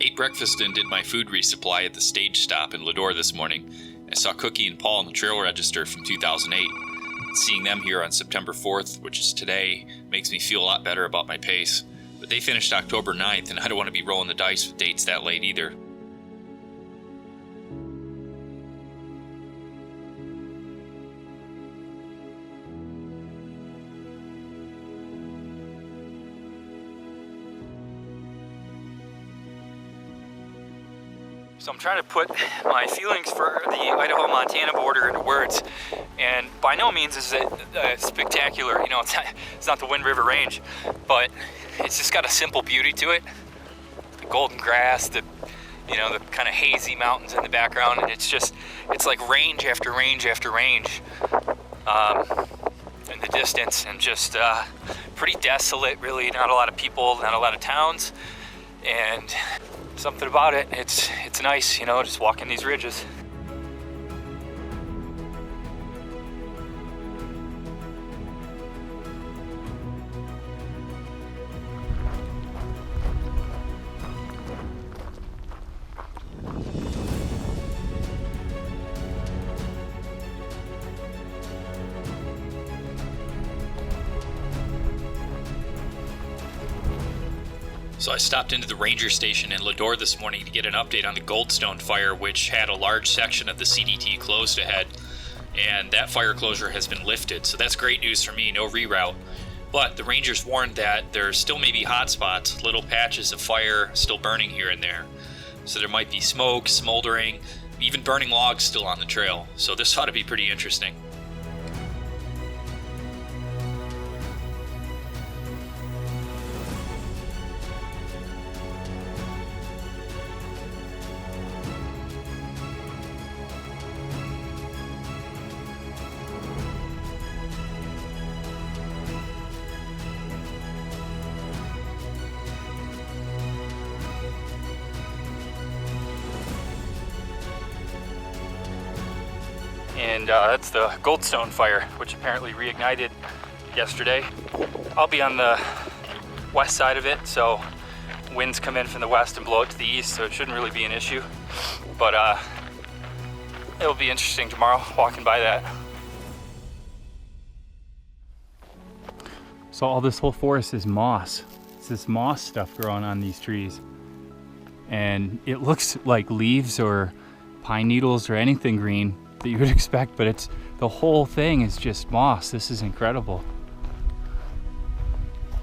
Ate breakfast and did my food resupply at the stage stop in Leadore this morning. I saw Cookie and Paul on the trail register from 2008. Seeing them here on September 4th, which is today, makes me feel a lot better about my pace. But they finished October 9th, and I don't want to be rolling the dice with dates that late either. So I'm trying to put my feelings for the Idaho-Montana border into words, and by no means is it spectacular. You know, it's not the Wind River Range, but it's just got a simple beauty to it. The golden grass, the kind of hazy mountains in the background, and it's like range after range after range in the distance, and just pretty desolate, really. Not a lot of people, not a lot of towns, and something about it, it's nice, you know, just walking these ridges. So I stopped into the ranger station in Leadore this morning to get an update on the Goldstone Fire, which had a large section of the CDT closed ahead, and that fire closure has been lifted, so that's great news for me, no reroute. But the rangers warned that there still may be hot spots, little patches of fire still burning here and there. So there might be smoke, smoldering, even burning logs still on the trail, so this ought to be pretty interesting. And that's the Goldstone Fire, which apparently reignited yesterday. I'll be on the west side of it, so winds come in from the west and blow it to the east, so it shouldn't really be an issue. But it'll be interesting tomorrow, walking by that. So all this whole forest is moss. It's this moss stuff growing on these trees. And it looks like leaves or pine needles or anything green that you would expect, but the whole thing is just moss. This is incredible.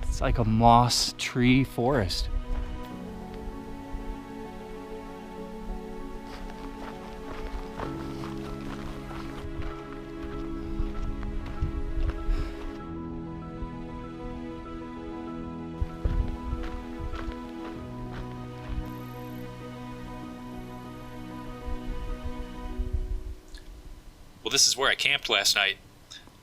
It's like a moss tree forest. Well, this is where I camped last night,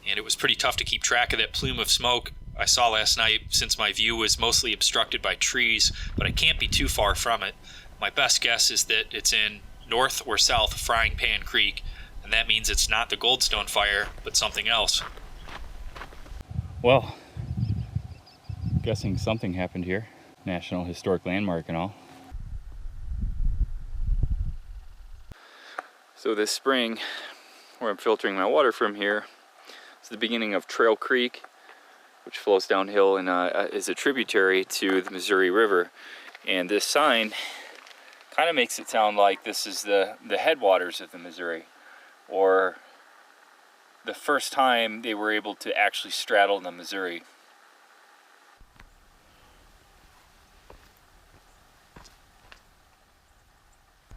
and it was pretty tough to keep track of that plume of smoke I saw last night since my view was mostly obstructed by trees, but I can't be too far from it. My best guess is that it's in north or south of Frying Pan Creek, and that means it's not the Goldstone Fire, but something else. Well, I'm guessing something happened here. National Historic Landmark and all. So this spring, where I'm filtering my water from here, is the beginning of Trail Creek, which flows downhill and is a tributary to the Missouri River. And this sign kind of makes it sound like this is the headwaters of the Missouri, or the first time they were able to actually straddle the Missouri.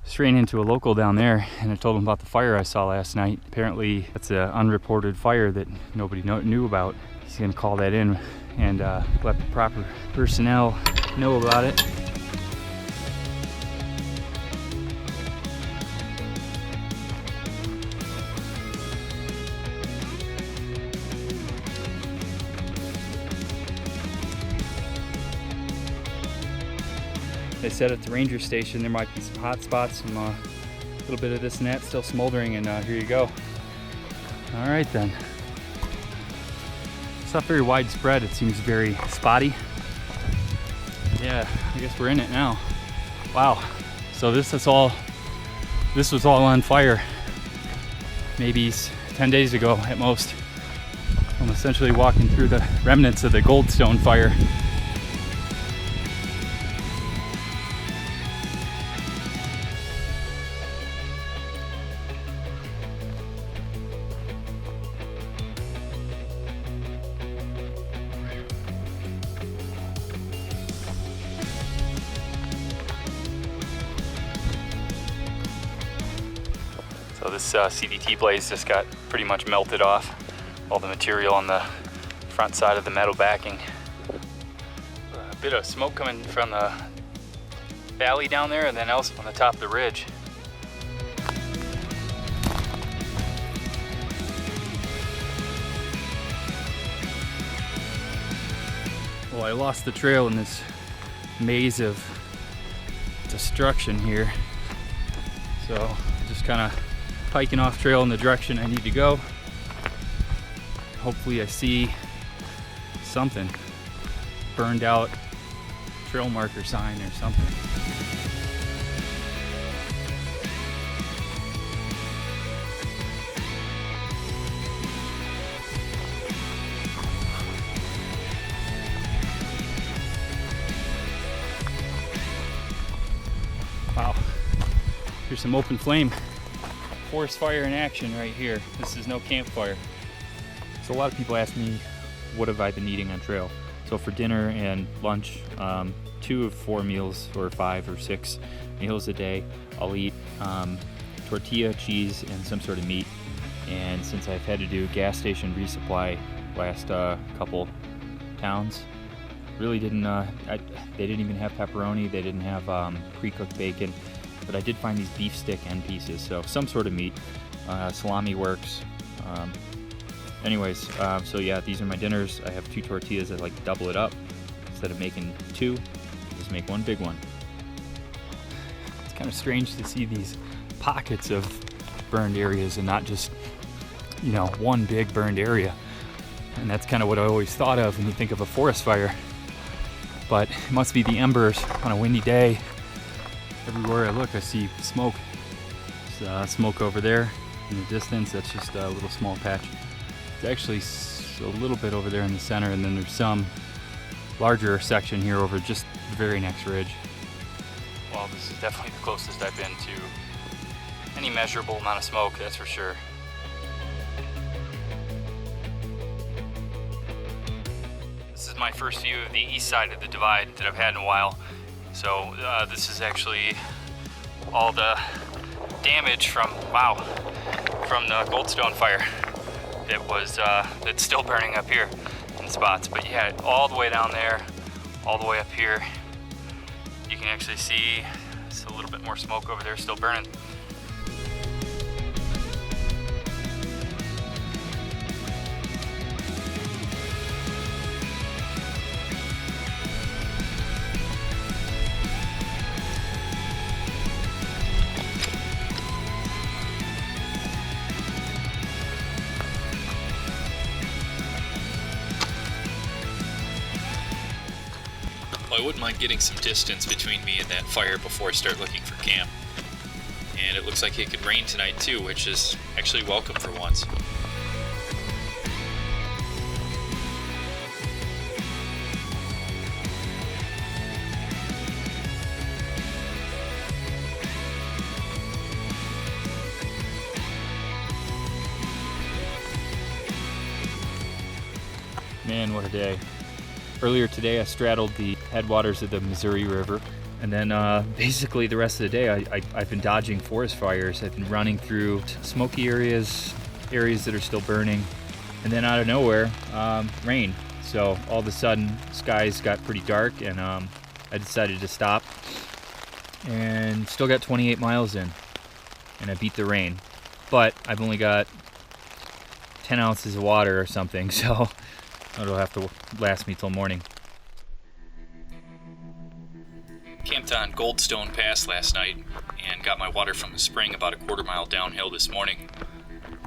Just ran into a local down there, and I told him about the fire I saw last night. Apparently it's an unreported fire that nobody knew about. He's gonna call that in and let the proper personnel know about it. They said at the ranger station there might be some hot spots, some little bit of this and that still smoldering, and here you go. All right then. It's not very widespread. It seems very spotty. Yeah, I guess we're in it now. Wow, so this was all on fire maybe 10 days ago at most. I'm essentially walking through the remnants of the Goldstone Fire. So this CDT blaze just got pretty much melted off. All the material on the front side of the metal backing. A bit of smoke coming from the valley down there and then also on the top of the ridge. Well, I lost the trail in this maze of destruction here. So just kind of hiking off trail in the direction I need to go. Hopefully I see something. Burned out trail marker sign or something. Wow, here's some open flame. Forest fire in action right here. This is no campfire. So a lot of people ask me, what have I been eating on trail? So for dinner and lunch, 2 of 4 meals or 5 or 6 meals a day, I'll eat tortilla, cheese, and some sort of meat. And since I've had to do gas station resupply last couple towns, really didn't, they didn't even have pepperoni, they didn't have pre-cooked bacon, but I did find these beef stick end pieces, so some sort of meat. Salami works. Anyways, so yeah, these are my dinners. I have 2 tortillas. I like to double it up. Instead of making 2, just make 1 big one. It's kind of strange to see these pockets of burned areas and not just, you know, one big burned area. And that's kind of what I always thought of when you think of a forest fire. But it must be the embers on a windy day. Everywhere I look, I see smoke. There's smoke over there in the distance. That's just a little small patch. It's actually a little bit over there in the center, and then there's some larger section here over just the very next ridge. Well, this is definitely the closest I've been to any measurable amount of smoke, that's for sure. This is my first view of the east side of the divide that I've had in a while. So this is actually all the damage from the Goldstone Fire that was that's still burning up here in spots. But yeah, all the way down there, all the way up here, you can actually see it's a little bit more smoke over there still burning. I wouldn't mind getting some distance between me and that fire before I start looking for camp. And it looks like it could rain tonight too, which is actually welcome for once. Man, what a day. Earlier today I straddled the headwaters of the Missouri River, and then basically the rest of the day I've been dodging forest fires. I've been running through smoky areas that are still burning, and then out of nowhere, rain. So all of a sudden skies got pretty dark, and I decided to stop, and still got 28 miles in, and I beat the rain. But I've only got 10 ounces of water or something, so it'll have to last me till morning. Camped on Goldstone Pass last night and got my water from the spring about a quarter-mile downhill this morning.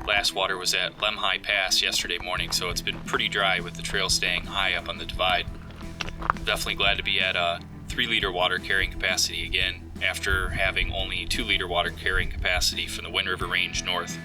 Last water was at Lemhi Pass yesterday morning, so it's been pretty dry with the trail staying high up on the divide. Definitely glad to be at a 3-liter water carrying capacity again after having only 2-liter water carrying capacity from the Wind River Range north.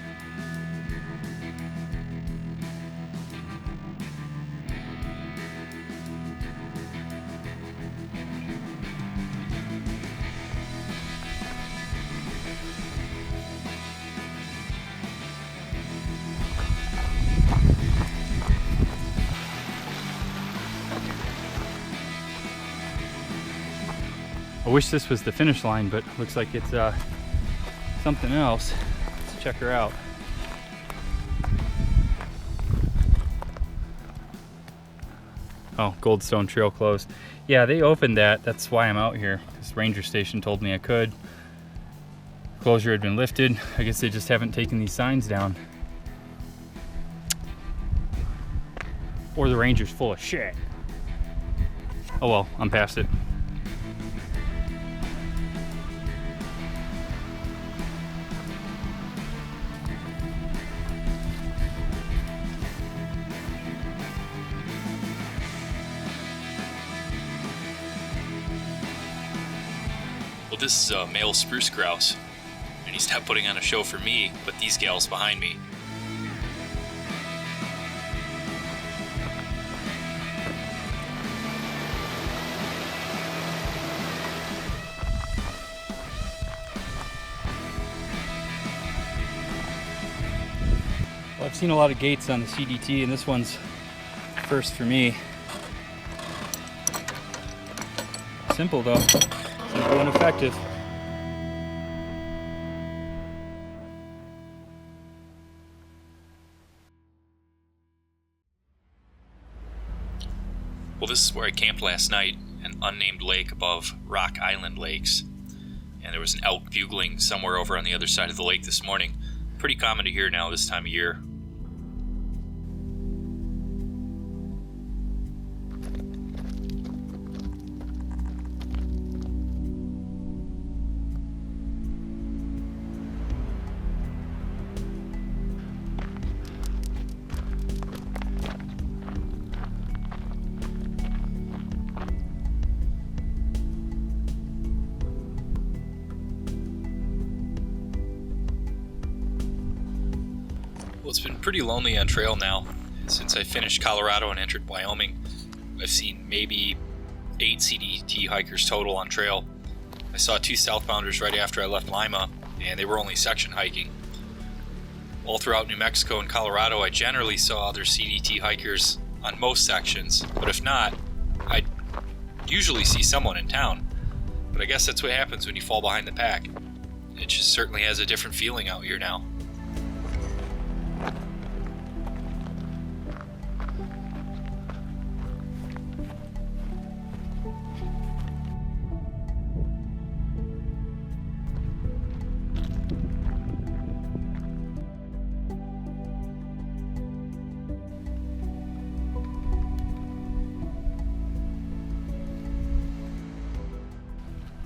I wish this was the finish line, but looks like it's something else. Let's check her out. Oh, Goldstone Trail closed. Yeah, they opened that. That's why I'm out here. This ranger station told me I could. Closure had been lifted. I guess they just haven't taken these signs down. Or the ranger's full of shit. Oh well, I'm past it. Well, this is a male spruce grouse, and he's not putting on a show for me, but these gals behind me. Well, I've seen a lot of gates on the CDT, and this one's first for me. Simple though. Simple and effective. Well, this is where I camped last night, an unnamed lake above Rock Island Lakes. And there was an elk bugling somewhere over on the other side of the lake this morning. Pretty common to hear now this time of year. Well, it's been pretty lonely on trail now. Since I finished Colorado and entered Wyoming, I've seen maybe 8 CDT hikers total on trail. I saw 2 southbounders right after I left Lima, and they were only section hiking. All throughout New Mexico and Colorado, I generally saw other CDT hikers on most sections, but if not, I usually see someone in town. But I guess that's what happens when you fall behind the pack. It just certainly has a different feeling out here now.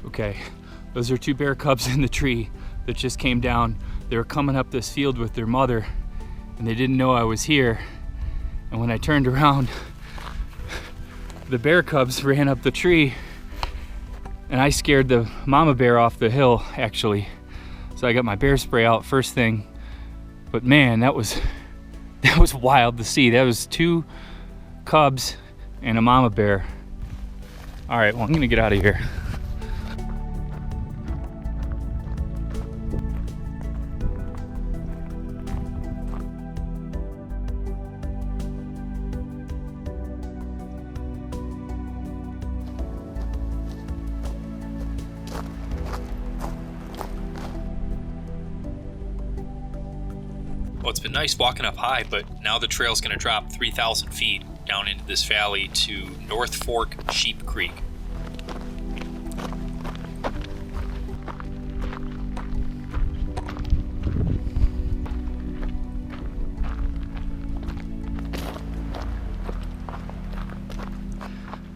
Okay, those are 2 bear cubs in the tree that just came down. They were coming up this field with their mother, and they didn't know I was here. And when I turned around, the bear cubs ran up the tree, and I scared the mama bear off the hill, actually. So I got my bear spray out first thing. But man, that was wild to see. That was 2 cubs and a mama bear. All right, well, I'm gonna get out of here. Well, it's been nice walking up high, but now the trail's going to drop 3,000 feet down into this valley to North Fork Sheep Creek.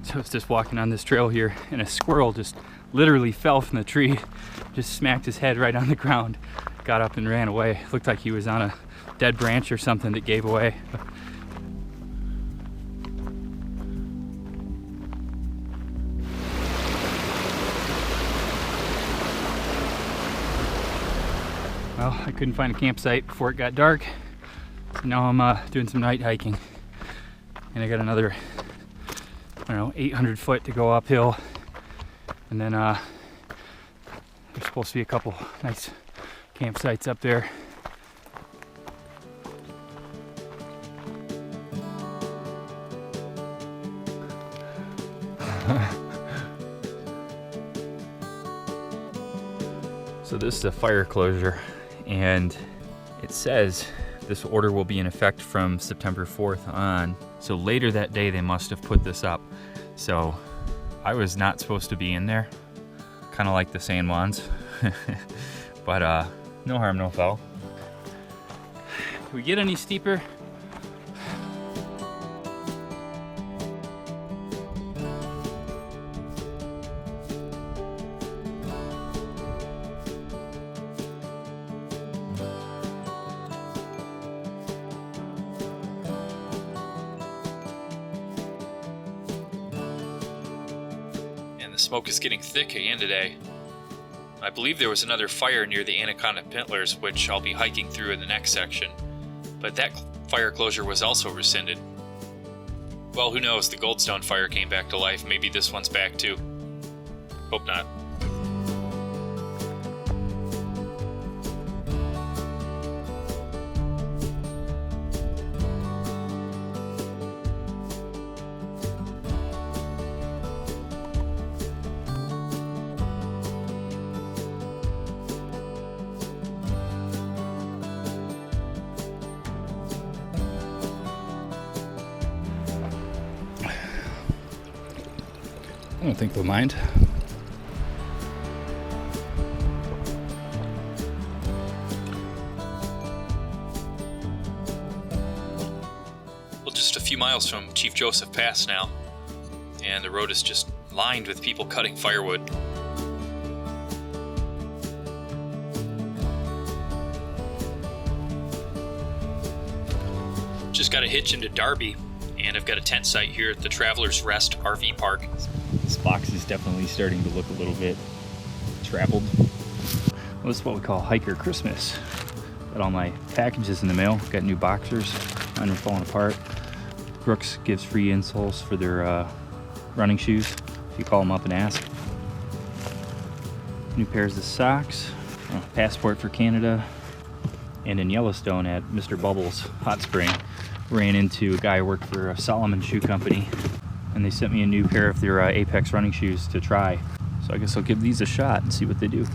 So I was just walking on this trail here, and a squirrel just literally fell from the tree, just smacked his head right on the ground, got up and ran away. Looked like he was on a dead branch or something that gave away. Well, I couldn't find a campsite before it got dark, so now I'm doing some night hiking. And I got another, I don't know, 800 foot to go uphill. And then there's supposed to be a couple nice campsites up there. So this is a fire closure, and it says this order will be in effect from September 4th on. So later that day they must have put this up. So I was not supposed to be in there, kind of like the San Juans. But no harm, no foul. Can we get any steeper? The smoke is getting thick again today. I believe there was another fire near the Anaconda Pintlers, which I'll be hiking through in the next section, but that fire closure was also rescinded. Well, who knows, the Goldstone Fire came back to life. Maybe this one's back too. Hope not. I don't think they'll mind. Well, just a few miles from Chief Joseph Pass now, and the road is just lined with people cutting firewood. Just got a hitch into Darby, and I've got a tent site here at the Travelers Rest RV Park. This box is definitely starting to look a little bit traveled. Well, this is what we call hiker Christmas. Got all my packages in the mail. Got new boxers. Mine are falling apart. Brooks gives free insoles for their running shoes if you call them up and ask. New pairs of socks. Passport for Canada. And in Yellowstone at Mr. Bubbles Hot Spring, ran into a guy who worked for a Solomon Shoe Company, and they sent me a new pair of their Apex running shoes to try. So I guess I'll give these a shot and see what they do.